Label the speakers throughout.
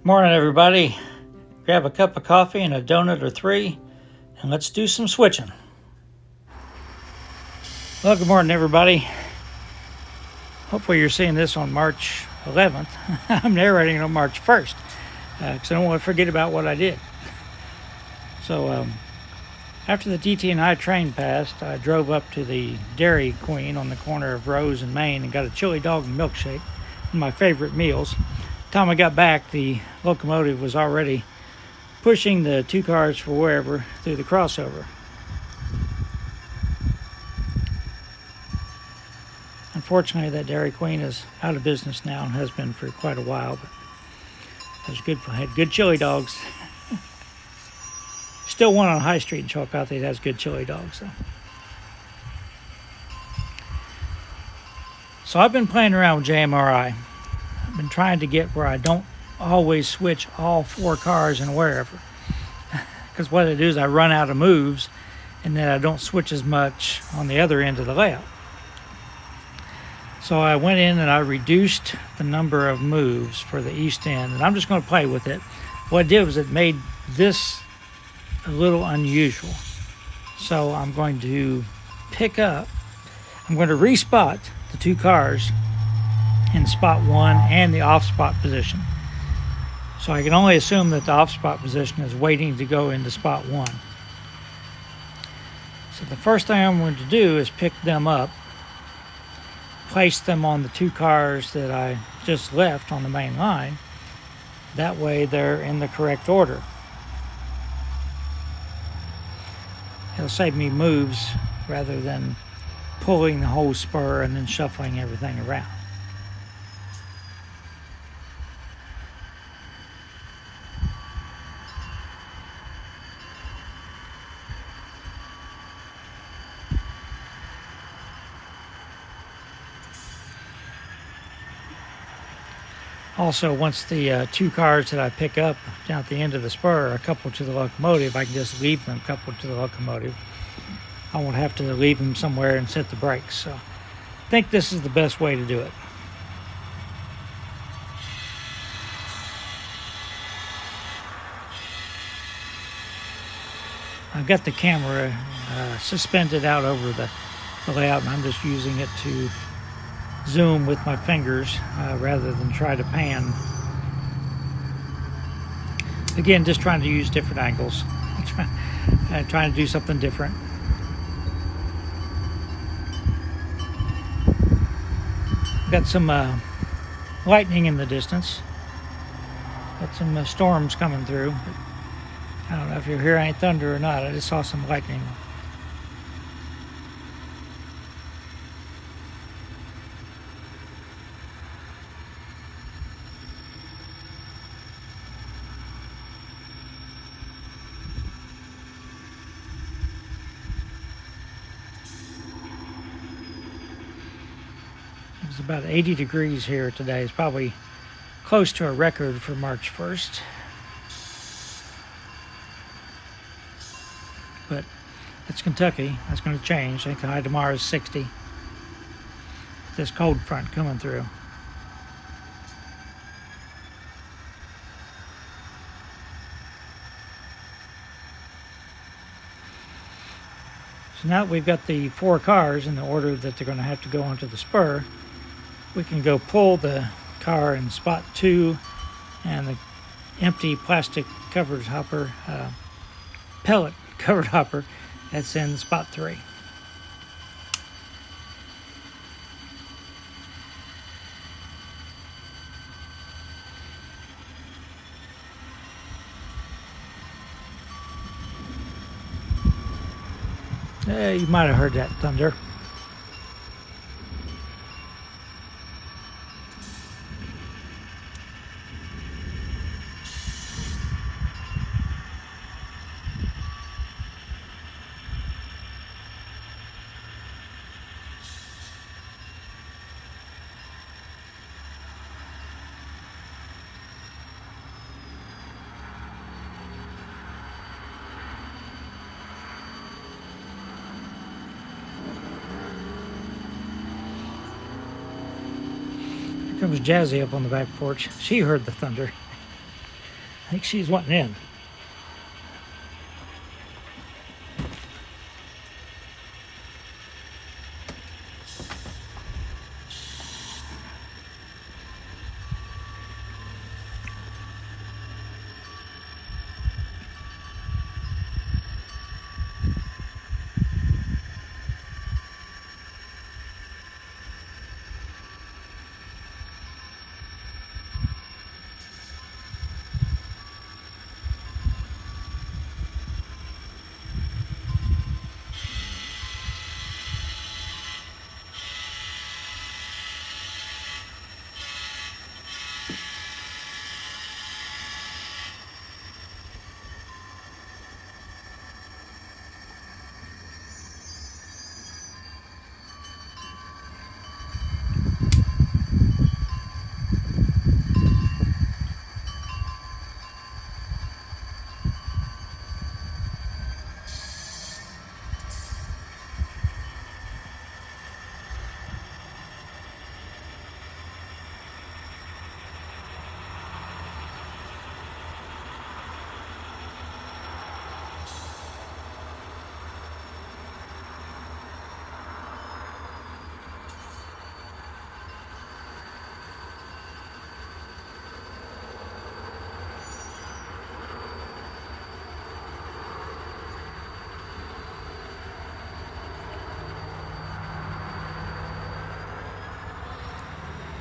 Speaker 1: Morning, everybody. Grab a cup of coffee and a donut or three, and let's do some switching. Well, good morning, everybody. Hopefully you're seeing this on March 11th. I'm narrating on March 1st because I don't want to forget about what I did. So after the DT&I train passed, I drove up to the Dairy Queen on the corner of Rose and Main and got a chili dog and milkshake, my favorite meals. Time I got back, the locomotive was already pushing the two cars for Wearever through the crossover. Unfortunately, that Dairy Queen is out of business now and has been for quite a while, but it was good. Had good chili dogs. Still one on High Street in Chillicothe that has good chili dogs. So I've been playing around with JMRI. I've been trying to get where I don't always switch all four cars in Wearever, because what I do is I run out of moves and then I don't switch as much on the other end of the layout. So I went in and I reduced the number of moves for the east end, and I'm just going to play with it. What I did was it made this a little unusual. So I'm going to respot the two cars in spot one and the off spot position. So I can only assume that the off spot position is waiting to go into spot one. So the first thing I'm going to do is pick them up, place them on the two cars that I just left on the main line. That way they're in the correct order. It'll save me moves rather than pulling the whole spur and then shuffling everything around. Also, once the two cars that I pick up down at the end of the spur are coupled to the locomotive, I can just leave them coupled to the locomotive. I won't have to leave them somewhere and set the brakes. So I think this is the best way to do it. I've got the camera suspended out over the layout, and I'm just using it to zoom with my fingers rather than try to pan. Again, just trying to use different angles. Trying to do something different. Got some lightning in the distance. Got some storms coming through. But I don't know if you'll hear any thunder or not. I just saw some lightning. It's about 80 degrees here today. It's probably close to a record for March 1st. But it's Kentucky. That's going to change. I think the high tomorrow is 60. This cold front coming through. So now that we've got the four cars in the order that they're going to have to go onto the spur, we can go pull the car in spot 2 and the empty plastic covered hopper, pellet covered hopper, that's in spot 3. You might have heard that thunder. Here comes Jazzy up on the back porch. She heard the thunder. think she's wanting in.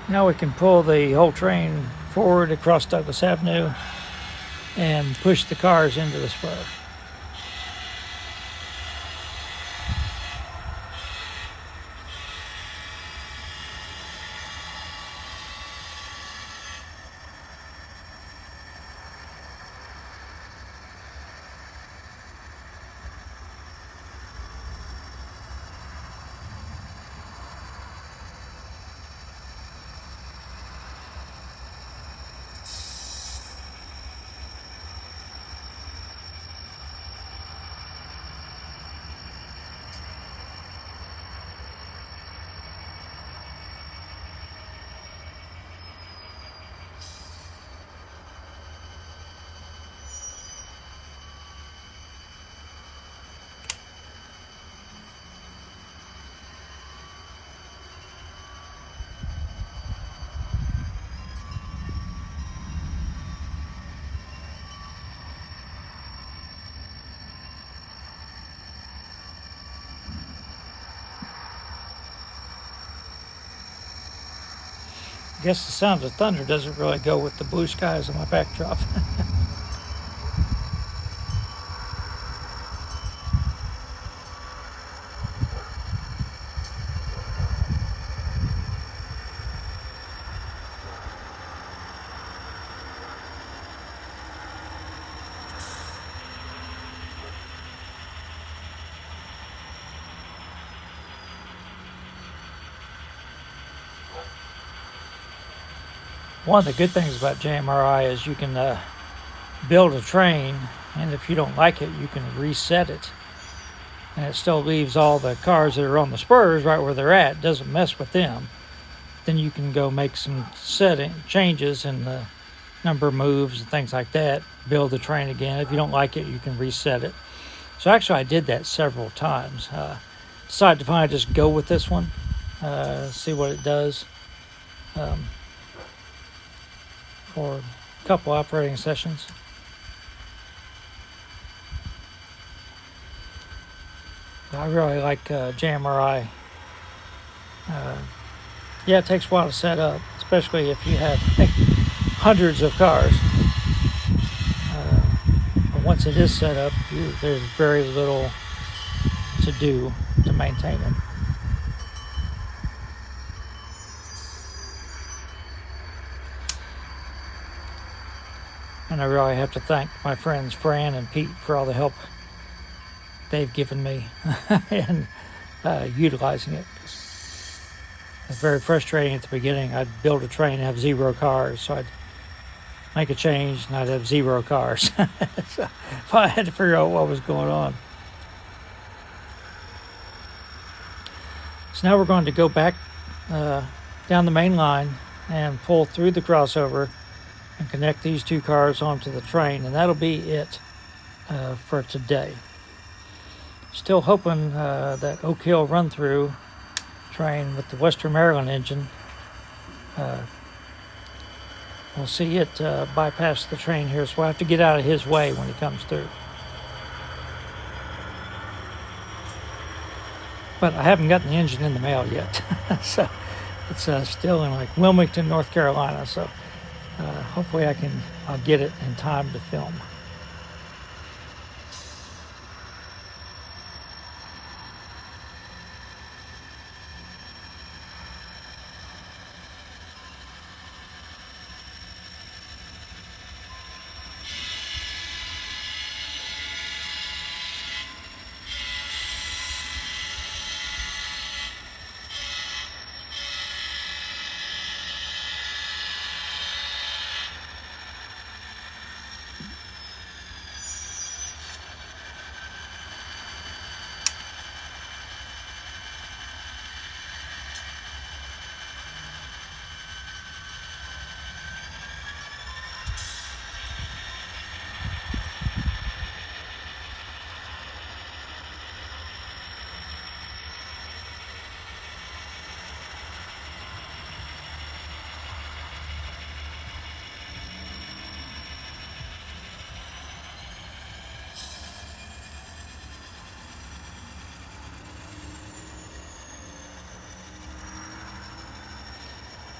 Speaker 1: Now we can pull the whole train forward across Douglas Avenue and push the cars into the spur. I guess the sound of thunder doesn't really go with the blue skies on my backdrop. One of the good things about JMRI is you can build a train, and if you don't like it, you can reset it. And it still leaves all the cars that are on the spurs right where they're at. It doesn't mess with them. Then you can go make some changes in the number of moves and things like that. Build the train again. If you don't like it, you can reset it. So actually I did that several times. Decided to finally just go with this one. See what it does. For a couple operating sessions. I really like JMRI. Yeah, it takes a while to set up, especially if you have hundreds of cars. But once it is set up, there's very little to do to maintain it. And I really have to thank my friends Fran and Pete for all the help they've given me in utilizing it. It's very frustrating at the beginning. I'd build a train and have 0 cars, so I'd make a change and I'd have 0 cars. So I had to figure out what was going on. So now we're going to go back down the main line and pull through the crossover and connect these two cars onto the train, and that'll be it for today. Still hoping that Oak Hill run-through train with the Western Maryland engine, we'll see it bypass the train here, so we'll have to get out of his way when he comes through. But I haven't gotten the engine in the mail yet, so it's still in like Wilmington, North Carolina. So hopefully I'll get it in time to film.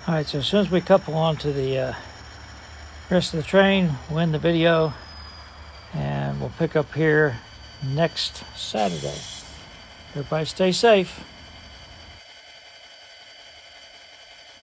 Speaker 1: All right, so as soon as we couple onto the rest of the train, we'll end the video, and we'll pick up here next Saturday. Everybody stay safe.